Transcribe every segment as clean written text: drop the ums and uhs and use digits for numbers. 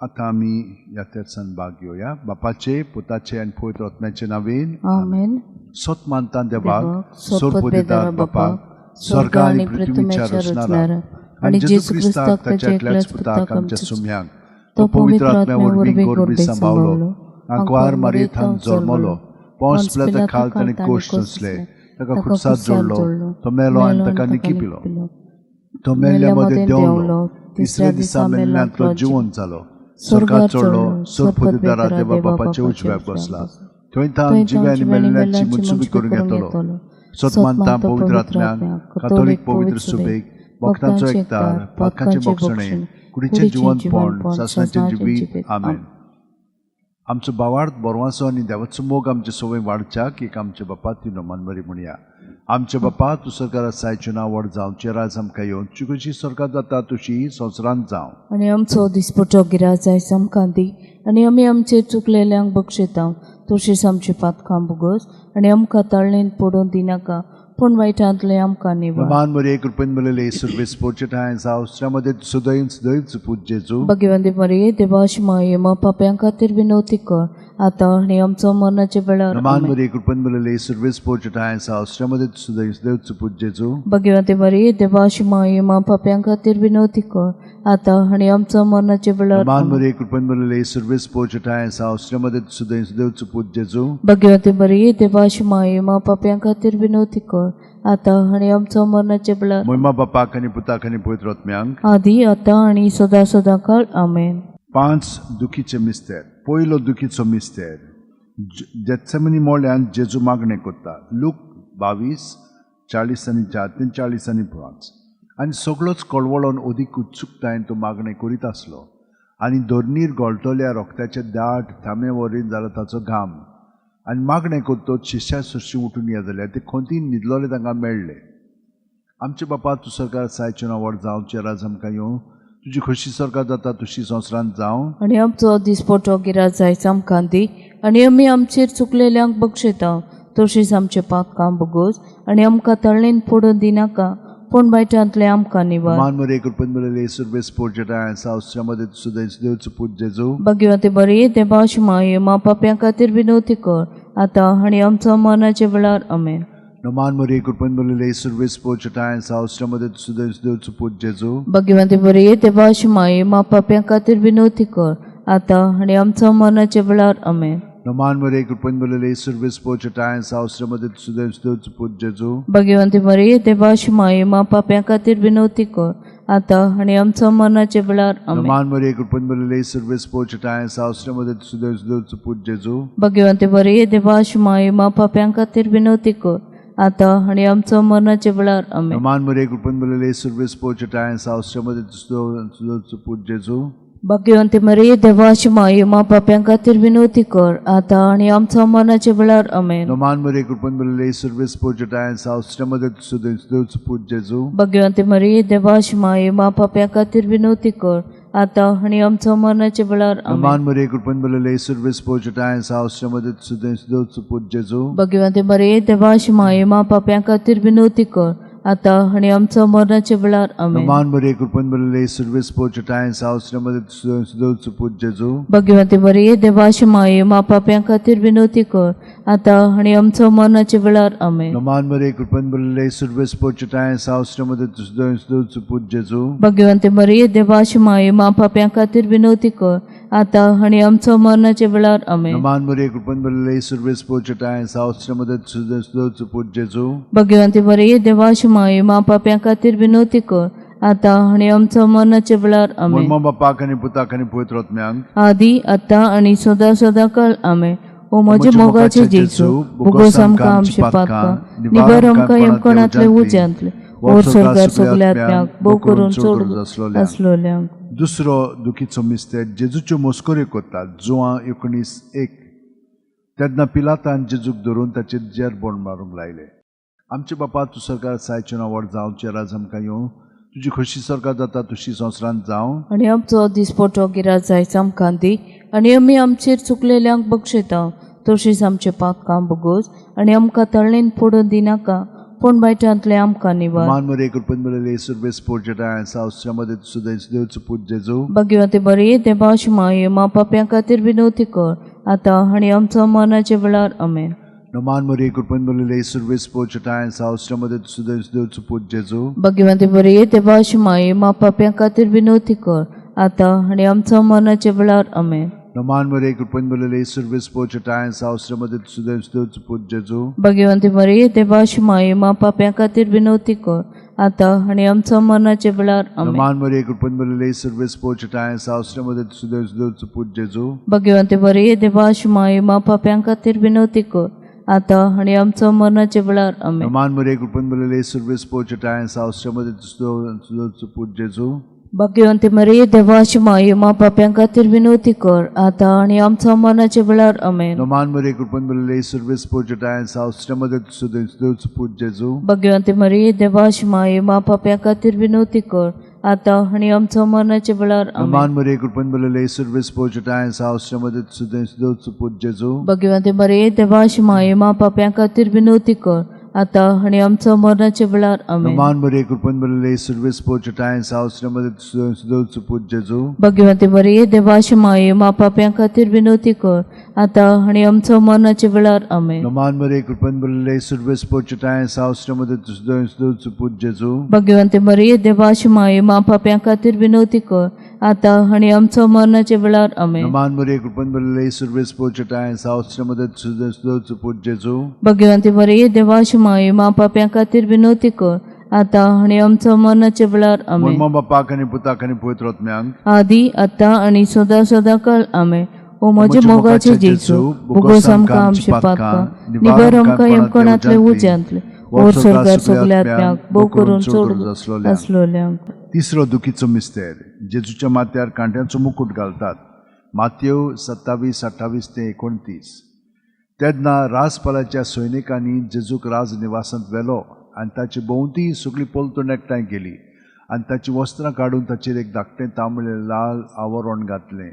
आता आम्ही या तेर्सान भाग घेऊया. बापाचे, पुताचे आणि पवित्र आत्म्याचे नावेन आमेन. सोत मानता देवाक, सोड दितात बापाक, स्वर्ग आणि पृथ्वीच्या रचणारा आणि जेजू क्रिस्ताक ताच्या एकल्याच पुताक आमच्या सुम्यांक तो पवित्र आत्म्यावर गोरबी सांभाळलो. अंकवार मारियेंत जल्मलो, पोंस पिलाता खाल ताणें कोश्ट सोंसले, ताका खुर्सात जोडलो, तो मेलो आनी ताका निकी पिलो, तो मेल्ल्या मदें देंवलो, तिसऱ्या दिसा मेल्ल्यांतलो जिवंत जालो, स्वर्गात चडलो, सोड दितारा देवा बापाच्या उजव्याक बसला, थंय तान जिव्या आनी मेल्ल्यांची मुत्सुबी करून घेतलो. सोत मानता पवित्र आत्म्याक, कातोलीक पवित्र सुबेक, भक्तांचो एकतार, पातकांचे बोगसणे, कुडीचें जिवंतपण, सासणाचें जिवीत. आमेन. आमचो भावार्थ बोरवांचो आनी देवाचो मोग आमचे सवय वाडच्याक एक आमच्या बापा ती नोमान बरी म्हणया. आमचे बापा तूं स्वर्गांत सायचें नांव व्हड जावं, राज आमकां येवन, तुजी कशी स्वर्गांत जाता तशी संवसारांत जावं. आनी आमचो दिसपट्टो गिराय जाय आमकां दी, आनी आमी आमचे चुकलेल्यांक बक्षिता, तशीच आमची पातकां भोगोस, आनी आमकां तळणेन पडोवन दिनाका, पूण वायटांतले आमकां निवार. नोमान बरी एक रुपयान मेलेले सुरवेस पोरचे ठाय जावं, श्रामध्ये सुदैव सुपूत जेजू. भगवंती मरिये देवाश माये मा पाप्यां खातीर विनवती कर, आता आनी आमचो मरणाच्या वेळार. नोमान बरी एक रुपयान मेलेले सुरवेस पोरचे ठाय जावं, श्रामध्ये सुदैव सुपूत जेजू. भगवंती मरिये देवाश माये मा पाप्यां खातीर विनवती कर, आता आनी आमचो मरणाच्या वेळार. नोमान बरी एक रुपयान मेलेले सुरवेस पोरचे ठाय जावं, श्रामध्ये सुदैव सुपूत जेजू. भगवंती मरिये देवाश माये मा पाप्यां खातीर विनवती कर, आता आनी आमचो मरणाच्या वेळार. महिमा बापाक आनी पुताक आनी पवित्र आत्म्यांक, आदी आता आनी सदां काळ. आमेन. 5 दुखीचे मिस्तेर. पयलो दुखीचो मिस्तेर, गेत्सेमनी मोळ्यान जेजू मागणें करता. लूक 22:40-4 ते 40:5. आनी सगळोच कळवळोन ओदीक उत्सुकतायेन तो मागणें करीत आसलो. आनी दोरनीर गळटल्या रोगत्याचे दाट थामे वरीन जालो ताचो घाम. आनी मागणें करतोच शिश्या सुरशी उठून या जाल्यार ते खोंतीन न्हिदलोले तांकां मेळ्ळे. आमचे बापा तूं स्वर्गांत सायचें नांव व्हड जावं, राज आमकां येवं, तुजी खोशी स्वर्गांत जाता तशी संवसारांत जावं. आनी आमचो दिसपट्टो गिराय जाय आमकां दी, आनी आमी आमचेर चुकलेल्यांक बक्षिता, तशीच आमचे पातकां भोगोस, आनी आमकां तळणेन पडोवन दिनाका, पूण वायटांतले आमकां निवार. मान मरे कृपन मेलेले सुरवेस पोरचेटा सावस्रामध्ये सुदैव सुपूत जेजू. भगवंती बरी देवाश माये मा पाप्यां खातीर विनवती कर, आता आनी आमचो मरणाच्या वेळार. आमेन. नमान मरे कृपन मेलेले सुरवेस पोरचेटा सावस्रामध्ये सुदैव सुपूत जेजू. भगवंती बरी देवाश माये मा पाप्यां खातीर विनवती कर, आता आनी आमचो मरणाच्या वेळार. आमेन. नमान मरे कृपन मेलेले सुरवेस पोरचेटा सावस्रामध्ये सुदैव सुपूत जेजू. भगवंती बरी देवाश माये मा पाप्यां खातीर विनवती कर, आता आनी आमचो मरणाच्या वेळार. आमेन. नमान मरे कृपन मेलेले सुरवेस पोरचेटा सावस्रामध्ये सुदैव सुपूत जेजू. भगवंती बरी देवाश माये मा पाप्यां खातीर विनवती कर, आता आनी आमचो मरणाच्या वेळार. आमेन. नमान मरे कृपन मेलेले सुरवेस पोरचेटा सावस्रामध्ये सुदैव सुपूत जेजू. भगवंती मरिये देवाश माये मा पाप्यां खातीर विनवती कर, आता आनी आमचो मरणाच्या वेळार. आमेन. नमान मरे कृपन मेलेले सुरवेस पोरचेटा सावस्रामध्ये सुदैव सुपूत जेजू. भगवंती मरिये देवाश माये मा पाप्यां खातीर विनवती कर, आता आनी आमचो मरणाच्या वेळार. आमेन. नमान मरे कृपन मेलेले सुरवेस पोरचेटा सावस्रामध्ये सुदैव सुपूत जेजू. भगवंती मरिये देवाश माये मा पाप्यां खातीर विनवती कर, आता आनी आमचो मरणाच्या वेळार. आमेन. नमान मरे कृपन मेलेले सुरवेस पोरचेटा सावस्रामध्ये सुदैव सुपूत जेजू. भगवंती मरिये देवाश माये मा पाप्यां खातीर विनवती कर, आता आनी आमचो मरणाच्या वेळार. आमेन. नमान मरे कृपन मेलेले सुरवेस पोरचेटा सावस्रामध्ये सुदैव सुपूत जेजू. भगवंती मरिये देवाश माये मा पाप्यां खातीर विनवती कर, आता आनी आमचो मरणाच्या वेळार. आमेन. नमान मरे कृपन मेलेले सुरवेस पोरचेटा सावस्रामध्ये सुदैव सुपूत जेजू. भगवंती मरिये देवाश माये मा पाप्यां खातीर विनवती कर, आता आनी आमचो मरणाच्या वेळार. आमेन. मम्मा बापाक आनी पुताक आनी पवित्र आत्म्यांक, आदी आता आनी सदां काळ. आमेन. ओ म्हजे मोगाचे जेजू, भोगोस आमकां आमचे पातकां, निबार आमकां येमकोणांतले उज्यांतले, ओर स्वर्गार सगल्या आत्म्यांक भोव करून सोड आसलोल्यांक. दुसरो दुखीचो मिस्तेर, जेजूच्यो मस्कऱ्यो करतात. जुवां 19:1. तेन्ना पिलातान जेजूक धरून ताचेर जेरबोण मारूंक लायले. आमचे बापा तूं स्वर्गांत सायचें नांव व्हड जावं, राज आमकां येवं, तुजी खोशी स्वर्गांत जाता तशी संवसारांत जावं. आनी आमचो दिसपट्टो गिराय जाय आमकां दी, आनी आमी आमचेर चुकलेल्यांक बक्षिता, तशीच आमचे पातकां भोगोस, आनी आमकां तळणेन पडोवन दिनाका, पूण बायटांतले आमकां निवार. मान मरे कृपन मले सुरबे स्पोर्जटा सावस्रामध्ये सुद्धा देवचं पूज जेजू भाग्यवते बरी देवाश माये मा पाप्यां खातीर विनवती कर आतां आनी आमच्या मरणाच्या वेळार आमेन. मान मरे कृपन मले सुरबे स्पोर्जटा सावस्रामध्ये सुद्धा देवचं पूज जेजू भाग्यवते बरी देवाश माये मा पाप्यां खातीर विनवती कर आतां आनी आमच्या मरणाच्या वेळार आमेन. मान मरे कृपन मले सुरबे स्पोर्जटा सावस्रामध्ये सुद्धा देवचं पूज जेजू भाग्यवते बरी देवाश माये मा पाप्यां खातीर विनवती कर आतां आनी आमच्या मरणाच्या वेळार आमेन. मान मरे कृपन मले सुरबे स्पोर्जटा सावस्रामध्ये सुद्धा देवचं पूज जेजू भाग्यवते बरी देवाश माये मा पाप्यां खातीर विनवती कर आतां आनी आमच्या मरणाच्या वेळार आमेन. मान मरे कृपन मले सुरबे स्पोर्जटा सावस्रामध्ये सुद्धा देवचं पूज जेजू भाग्यवंते मरिये देवाची माये मा पाप्यां खातीर विनवती कर आतां आनी आमच्या मरणाच्या वेळार आमेन. मान मरे कृपन मले सुरबे स्पोर्जटा सावस्रामध्ये सुद्धा देवचं पूज जेजू भाग्यवंते मरिये देवाची माये मा पाप्यां खातीर विनवती कर आतां आनी आमच्या मरणाच्या वेळार आमेन. मान मरे कृपन मले सुरबे स्पोर्जटा सावस्रामध्ये सुद्धा देवचं पूज जेजू भाग्यवंते मरिये देवाची माये मा पाप्यां खातीर विनवती कर आतां आनी आमच्या मरणाच्या वेळार आमेन. मान मरे कृपन मले सुरबे स्पोर्जटा सावस्रामध्ये सुद्धा देवचं पूज जेजू भाग्यवंते मरिये देवाची माये मा पाप्यां खातीर विनवती कर आतां आनी आमच्या मरणाच्या वेळार आमेन. मान मरे कृपन मले सुरबे स्पोर्जटा सावस्रामध्ये सुद्धा देवचं पूज जेजू भाग्यवंते मरिये देवाची माये मा पाप्यां खातीर विनवती कर आतां आनी आमच्या मरणाच्या वेळार आमेन. मान मरे कृपन मले सुरबे स्पोर्जटा सावस्रामध्ये सुद्धा देवचं पूज जेजू भाग्यवंते मरिये देवाची माये मा पाप्यां खातीर विनवती कर आतां आनी आमच्या मरणाच्या वेळार आमेन. मम्मा बापाक आनी पुताक आनी पवित्र आत्म्यांक आदी आतां आनी सदा सदाकाळ आमेन. ओ म्हजे मोगाचे जेजू बोगोस आमकां आमचे पातकां निबार आमकां येमकोणांतले उज्यांतले ओर स्वर्गार सगल्या आत्म्यांक भोव करून सोड आसलोल्यांक. तिसरो दुखीचो मिस्तेर जेजूच्या माथ्यार कांट्याचो मुकुट घालतात. मातयेव 27:28 ते 29. तेन्ना राजपालाच्या सैनिकांनी जेजूक राज निवासांत व्हेलो आनी ताचे भोंवती सगळी पलतून एकठांय केली आनी ताची वस्त्रां काडून ताचेर एक धाकटें तांबडे लाल आवरण घातलें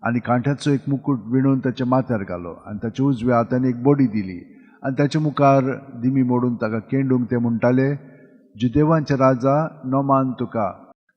आनी कांठ्याचो एक मुकुट विणून ताच्या माथ्यार घालो आनी ताच्या उजव्या हातान एक बडी दिली आनी ताच्या मुखार दिमी मोडून ताका केंडूंक ते म्हणटाले, जुदेवांचे राजा न मान तुका,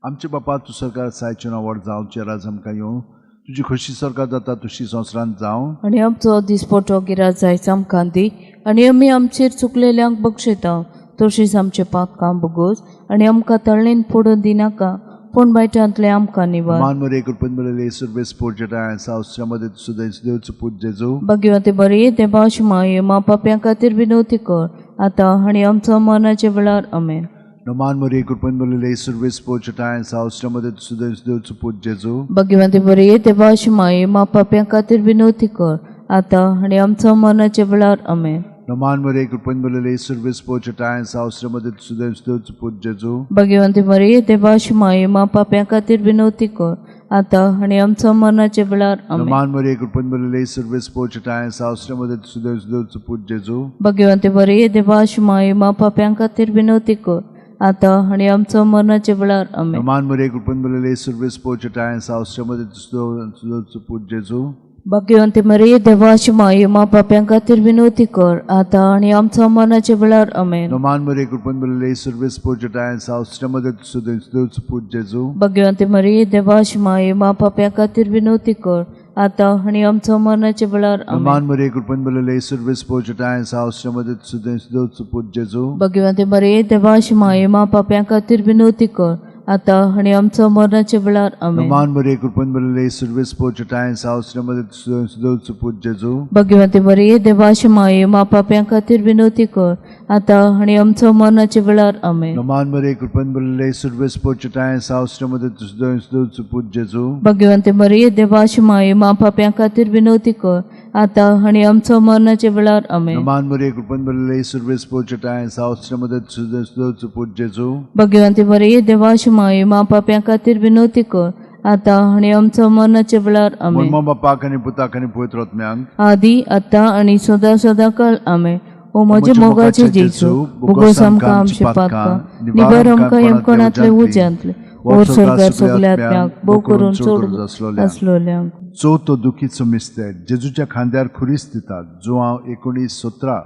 आमचे बापा तूं सरकार सायचे नांवार जावचे राज आमकां येवं, तुजी खोशी सरकार जाता तशी संवसारांत जावं आनी आमचो दिसपटो गिराज जायच आमकां दी आनी आमी आमचेर चुकलेल्यांक बक्षयता तशीच आमचे पातकां बगोस आनी आमकां तळ्ळेन पडूं दिनाका पूण बायटांतले आमकां निवार. मान मरे कृपन मले सुरबे स्पोर्जटा सावस्रामध्ये सुद्धा देवचं पूज जेजू भाग्यवते बरी देवाची माये मा पाप्यां खातीर विनवती कर आतां आनी आमच्या मरणाच्या वेळार आमेन. मान मरे कृपन मले सुरबे स्पोर्जटा सावस्रामध्ये सुद्धा देवचं पूज जेजू भाग्यवते बरी देवाची माये मा पाप्यां खातीर विनवती कर आतां आनी आमच्या मरणाच्या वेळार आमेन. मान मरे कृपन मले सुरबे स्पोर्जटा सावस्रामध्ये सुद्धा देवचं पूज जेजू भाग्यवते बरी देवाची माये मा पाप्यां खातीर विनवती कर आतां आनी आमच्या मरणाच्या वेळार आमेन. मान मरे कृपन मले सुरबे स्पोर्जटा सावस्रामध्ये सुद्धा देवचं पूज जेजू भाग्यवते बरी देवाची माये मा पाप्यां खातीर विनवती कर आतां आनी आमच्या मरणाच्या वेळार आमेन. मान मरे कृपन मले सुरबे स्पोर्जटा सावस्रामध्ये सुद्धा देवचं पूज जेजू भाग्यवंते मरिये देवाची माये मा पाप्यां खातीर विनवती कर आतां आनी आमच्या मरणाच्या वेळार आमेन. मान मरे कृपन मले सुरबे स्पोर्जटा सावस्रामध्ये सुद्धा देवचं पूज जेजू भाग्यवंते मरिये देवाची माये मा पाप्यां खातीर विनवती कर आतां आनी आमच्या मरणाच्या वेळार आमेन. मान मरे कृपन मले सुरबे स्पोर्जटा सावस्रामध्ये सुद्धा देवचं पूज जेजू भाग्यवंते मरिये देवाची माये मा पाप्यां खातीर विनवती कर आतां आनी आमच्या मरणाच्या वेळार आमेन. मान मरे कृपन मले सुरबे स्पोर्जटा सावस्रामध्ये सुद्धा देवचं पूज जेजू भाग्यवंते मरिये देवाची माये मा पाप्यां खातीर विनवती कर आतां आनी आमच्या मरणाच्या वेळार आमेन. मान मरे कृपन मले सुरबे स्पोर्जटा सावस्रामध्ये सुद्धा देवचं पूज जेजू भाग्यवंते मरिये देवाची माये मा पाप्यां खातीर विनवती कर आतां आनी आमच्या मरणाच्या वेळार आमेन. मान मरे कृपन मले सुरबे स्पोर्जटा सावस्रामध्ये सुद्धा देवचं पूज जेजू भाग्यवंते मरिये देवाची माये मा पाप्यां खातीर विनवती कर आतां आनी आमच्या मरणाच्या वेळार आमेन. मम्मा बापाक आनी पुताक आनी पवित्र आत्म्यांक आदी आतां आनी सदा सदाकाळ आमेन. ओ म्हजे मोगाचे जेजू बोगोस आमकां आमचे पातकां निबार आमकां येमकोणांतले उज्यांतले ओर स्वर्गार सगल्या आत्म्यांक भोव करून सोड आसलोल्यांक. चवथो दुखीचो मिस्तेर जेजूच्या खांद्यार खुरीस दितात. जुआंव 19:17.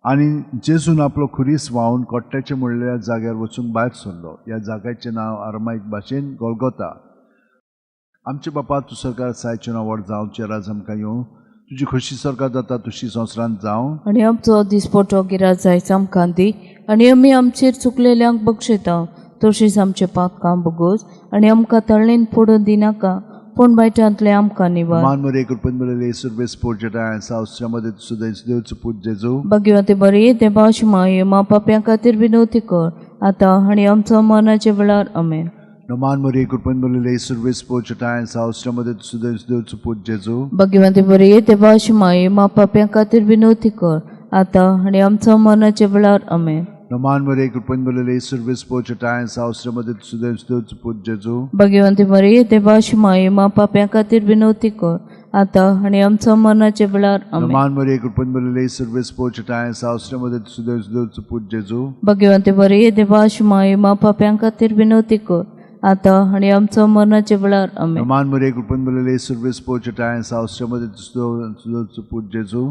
आनी जेजून आपलो खुरीस व्हांवन कोट्ट्याचे म्हणलेल्या जाग्यार वचूंक भायर सरलो. ह्या जाग्याचें नांव आरामायक भाशेन गोलगोथा. आमचे बापा तूं सरकार सायचें नांव व्हड जावं, तुजें राज आमकां येवं, तुजी खोशी सरकार जाता तशी संवसारांत जावं. आनी आमचो दिसपटो गिराय जायच आमकां दी, आनी आमी आमचेर चुकलेल्यांक बक्षिता तशीच आमचे पातकां बगोस, आनी आमकां तळणेन पडून दिनाका, पूण वायटांतले आमकां निवार. मान मरे कृपन बरले सुरबेस पोरजेटा सावस्रामध्ये सुद्धा देवचं पूज जेजू. भगवते बरे देवाश माये मा पाप्यां खातीर विनवती कर, आतां आनी आमच्या मरणाचे वेळार आमेन. मान मरे कृपन बरले सुरबेस पोरजेटा सावस्रामध्ये सुद्धा देवचं पूज जेजू. भगवते बरे देवाश माये मा पाप्यां खातीर विनवती कर, आतां आनी आमच्या मरणाचे वेळार आमेन. मान मरे कृपन बरले सुरबेस पोरजेटा सावस्रामध्ये सुद्धा देवचं पूज जेजू. भगवते बरे देवाश माये मा पाप्यां खातीर विनवती कर, आतां आनी आमच्या मरणाचे वेळार आमेन. मान मरे कृपन बरले सुरबेस पोरजेटा सावस्रामध्ये सुद्धा देवचं पूज जेजू. भगवते बरे देवाश माये मा पाप्यां खातीर विनवती कर, आतां आनी आमच्या मरणाचे वेळार आमेन. मान मरे कृपन बरले सुरबेस पोरजेटा सावस्रामध्ये सुद्धा देवचं पूज जेजू.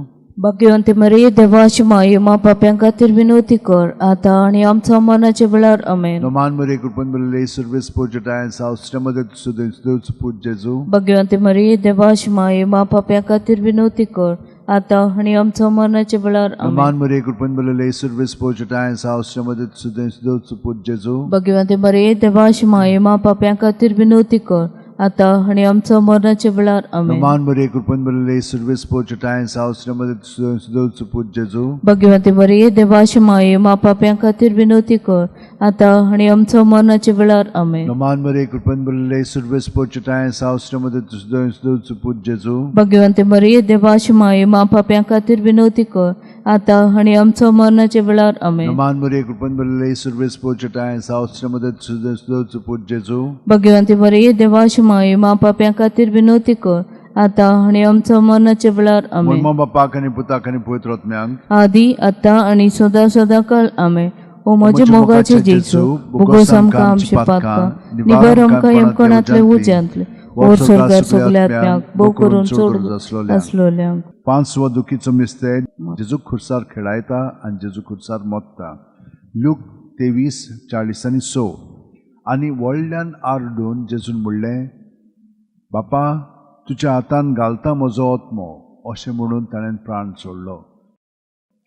भगवंते मरे देवाश माये मा पाप्यां खातीर विनवती कर, आतां आनी आमच्या मरणाचे वेळार आमेन. मान मरे कृपन बरले सुरबेस पोरजेटा सावस्रामध्ये सुद्धा देवचं पूज जेजू. भगवंते मरे देवाश माये मा पाप्यां खातीर विनवती कर, आतां आनी आमच्या मरणाचे वेळार आमेन. मान मरे कृपन बरले सुरबेस पोरजेटा सावस्रामध्ये सुद्धा देवचं पूज जेजू. भगवंते मरे देवाश माये मा पाप्यां खातीर विनवती कर, आतां आनी आमच्या मरणाचे वेळार आमेन. मान मरे कृपन बरले सुरबेस पोरजेटा सावस्रामध्ये सुद्धा देवचं पूज जेजू. भगवंते मरे देवाश माये मा पाप्यां खातीर विनवती कर, आतां आनी आमच्या मरणाचे वेळार आमेन. मान मरे कृपन बरले सुरबेस पोरजेटा सावस्रामध्ये सुद्धा देवचं पूज जेजू. भगवंते मरे देवाश माये मा पाप्यां खातीर विनवती कर, आतां आनी आमच्या मरणाचे वेळार आमेन. मान मरे कृपन बरले सुरबेस पोरजेटा सावस्रामध्ये सुद्धा देवचं पूज जेजू. भगवंते मरे देवाश माये मा पाप्यां खातीर विनवती कर, आतां आनी आमच्या मरणाचे वेळार आमेन. मम्मा बापाक आनी पुताक आनी पवित्र आत्म्यांक आदी आतां आनी सदां सदांकाळ आमेन. ओ म्हजे मोगाचे जेजू, भोगोस आमकां आमचे पातकां, निबार आमकां येमकोणांतले उज्यांतले, ओर स्वर्गार सगल्या आत्म्यांक भोव करून सोड आसलोल्यांक. 5 दुखीचो मिस्तें जेजू खुर्सार खेळायता आनी जेजू खुर्सार मोत्ता. लूक 23:40-6. आनी व्हडल्यान आरडून जेजून म्हणलें, बापा तुज्या हातान घालता म्हजो आत्मो, अशें म्हणून ताणें प्राण सोडलो.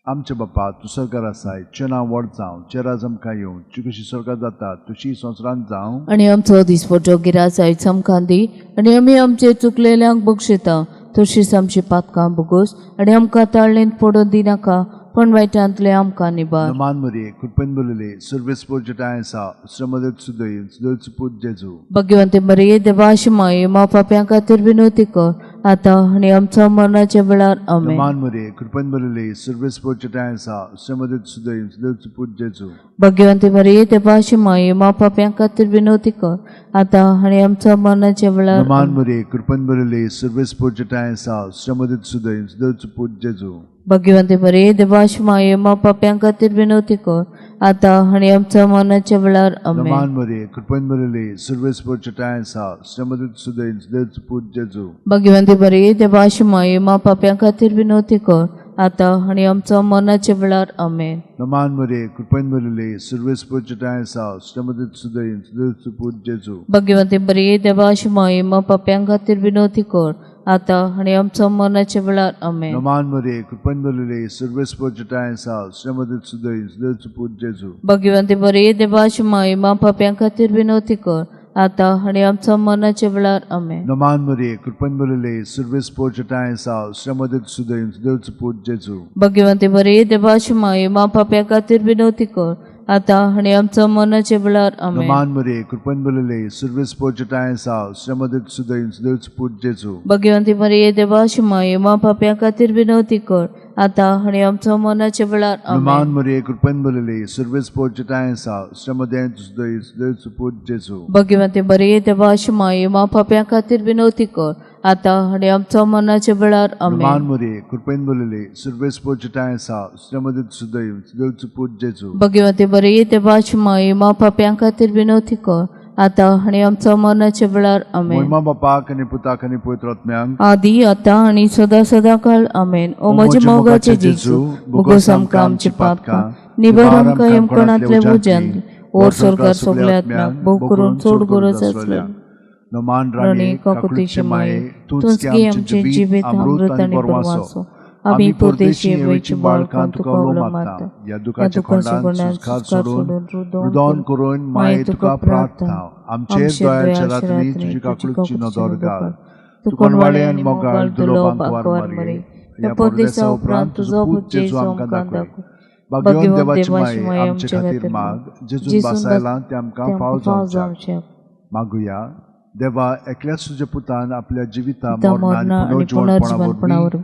आमचे बापा तूं सरकार आसाय, तुजें नांव व्हड जावं, तुजें राज आमकां येवं, तुजी कशी सरकार जाता तशी संवसारांत जावं. आनी आमचो दिसपटो गिराय आयज आमकां दी, आनी आमी आमचे चुकलेल्यांक बक्षिता तशीच आमची पातकां बगोस, आनी आमकां ताळणेंत पडून दिनाका, पण वायटांतले आमकां निबार. मान मरे कृपन बरले सुरबेस पोरजेटा श्रमदेव सुदैव पूज जेजू. भगवंते मरे देवाश माये मा पाप्यां खातीर विनवती कर, आतां आनी आमच्या मरणाच्या वेळार आमेन. मान मरे कृपन बरले सुरबेस पोरजेटा श्रमदेव सुदैव पूज जेजू. भगवंते मरे देवाश माये मा पाप्यां खातीर विनवती कर, आतां आनी आमच्या मरणाच्या वेळार. मान मरे कृपन बरले सुरबेस पोरजेटा श्रमदेव सुदैव पूज जेजू. भगवंते मरे देवाश माये मा पाप्यां खातीर विनवती कर, आतां आनी आमच्या मरणाच्या वेळार आमेन. मान मरे कृपन बरले सुरबेस पोरजेटा श्रमदेव सुदैव पूज जेजू. भगवंते मरे देवाश माये मा पाप्यां खातीर विनवती कर, आतां आनी आमच्या मरणाच्या वेळार आमेन. मान मरे कृपन बरले सुरबेस पोरजेटा श्रमदेव सुदैव पूज जेजू. भगवंते मरे देवाश माये मा पाप्यां खातीर विनवती कर, आतां आनी आमच्या मरणाच्या वेळार आमेन. मान मरे कृपन बरले सुरबेस पोरजेटा श्रमदेव सुदैव पूज जेजू. भगवंते मरे देवाश माये मा पाप्यां खातीर विनवती कर, आतां आनी आमच्या मरणाच्या वेळार आमेन. मान मरे कृपन बरले सुरबेस पोरजेटा श्रमदेव सुदैव पूज जेजू. भगवंते मरे देवाश माये मा पाप्यां खातीर विनवती कर, आतां आनी आमच्या मरणाच्या वेळार आमेन. मान मरे कृपन बरले सुरबेस पोरजेटा श्रमदेव सुदैव पूज जेजू. भगवंते मरे देवाश माये मा पाप्यां खातीर विनवती कर, आतां आनी आमच्या मरणाच्या वेळार आमेन. मान मरे कृपन बरले सुरबेस पोरजेटा श्रमदेव सुदैव पूज जेजू. भगवंते मरे देवाश माये मा पाप्यां खातीर विनवती कर, आतां आनी आमच्या मरणाच्या वेळार आमेन. मान मरे कृपन बरले सुरबेस पोरजेटा श्रमदेव सुदैव पूज जेजू. भगवंते मरे देवाश माये मा पाप्यां खातीर विनवती कर, आता आणि आमच्या मरणाच्या वेळार आमेन. महिमा बापाक आनी पुताक आनी पवित्र आत्म्यांक आदी आता आणि सदा सदा काळ आमेन. ओ म्हजे मोगाचे जेजू बुगोस आमकां आमची पातकां निबार आमकां यमकणांतले उज्यांत ओर स्वर्गार सगल्या आत्म्यांक भोव करून चड गरज आसल्या. नमान राणी काकुतीचे माये तूंच की आमचे जिवीत अमृत आनी परवासो. आमी परदेशी वेची बाळकां तुका उलो मारता. या दुखाच्या कोंडान सुखार सोडून रुदोन करून माये तुका प्रार्थना. आमचेर दयाळच्या रात्री तुजी काकुळीची नदर घाल. तू कोणवाडे आनी मोगाळ दुलो बांकवार मरे. या परदेसा उपरांत तुजो पूत जेजू आमकां दाखय. भाग्यवान देवाची माये आमचे खातीर माग. जेजून बासायला ते आमकां फाव जावचें. मागुया देवा एकल्याच तुज्या पुतान आपल्या जिविता मरणान आनी पुनर्जीवनपणावर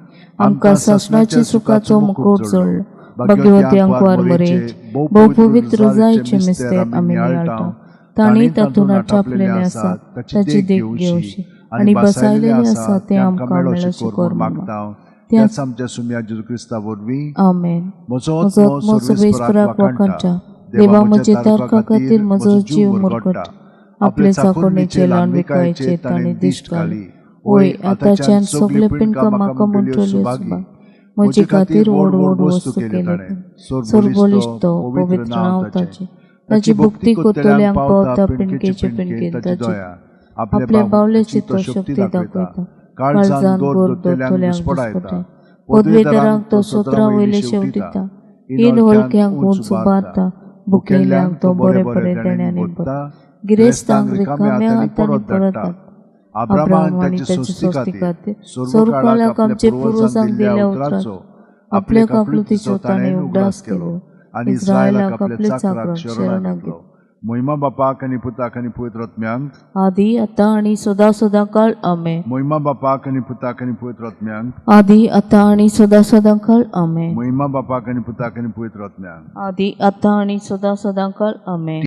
आमकां सासणाच्या सुखाचो मुकुट जोडलो. भाग्यवती अंकवार मरे भोव पवित्र जायचे मिस्तेर आमी नियाळटा. तांणी तातूंत आटापलेले आसात ताची देख घेवशी आनी बसायलेले आसा ते आमकां मेळची कर मागता. त्याच आमच्या सुम्या जेजू क्रिस्ता वरवीं आमेन. म्हजो सगळेस्पराक वखणटा. देवा म्हजे तारखा खातीर म्हजो जीव मुरगटा. आपले चाकोणेचे लांडविकायचे ताणे दिश्ट घाली. ओय आताच्यान सगळे पिणकां म्हाका म्हणटल्यो सुबा. म्हजे खातीर व्हड व्हड वस्तू केले. सोरबोलिश्ट तो पवित्र नांव ताचे. ताची भक्ती कोतोल्यांक पावता पिणकेचे पिणकेन ताची. आपल्या बावलेची तो शक्ती दाखयता. काळजान गोर दोतोल्यांक घुसपडायता. पदवेदारांक तो सोत्रा वयले शेवटिता. इन वळख्यांक उंच उबारता. भुकेल्यांक तो बरे बरे देण्यानी भरता. गिरेस्तांक रिकाम्या हातांनी परतात. अब्राहमान ताचे सोस्ती खातीर स्वर्गाक आमचे पुर्वजांक दिल्या उतराचो आपल्या काकुळतीचो ताणें उगडास केलो. आनी इस्रायलाक आपले चाकराक शरणाक घेतलो. महिमा बापाक आनी पुताक आनी पवित्र आत्म्यांक आदी आतां आनी सदा सदा काळ आमेन. महिमा बापाक आनी पुताक आनी पवित्र आत्म्यांक आदी आतां आनी सदा सदा काळ आमेन. महिमा बापाक आनी पुताक आनी पवित्र आत्म्यांक आदी आतां आनी सदा सदा काळ आमेन.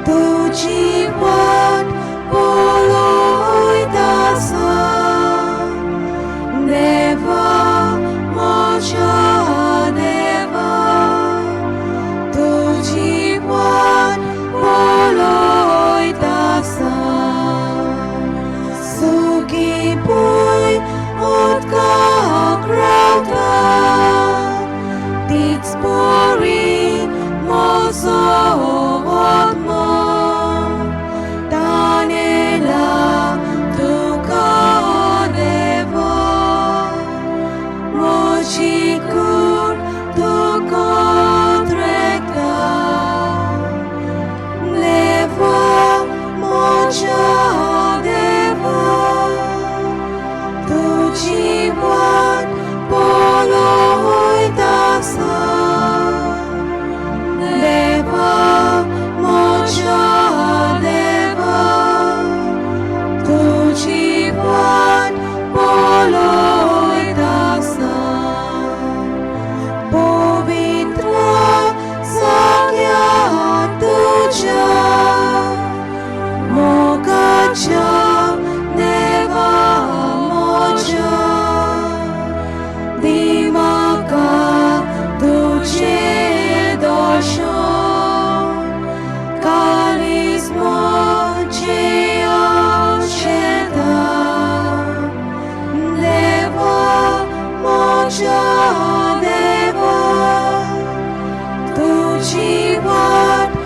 तुझी वाट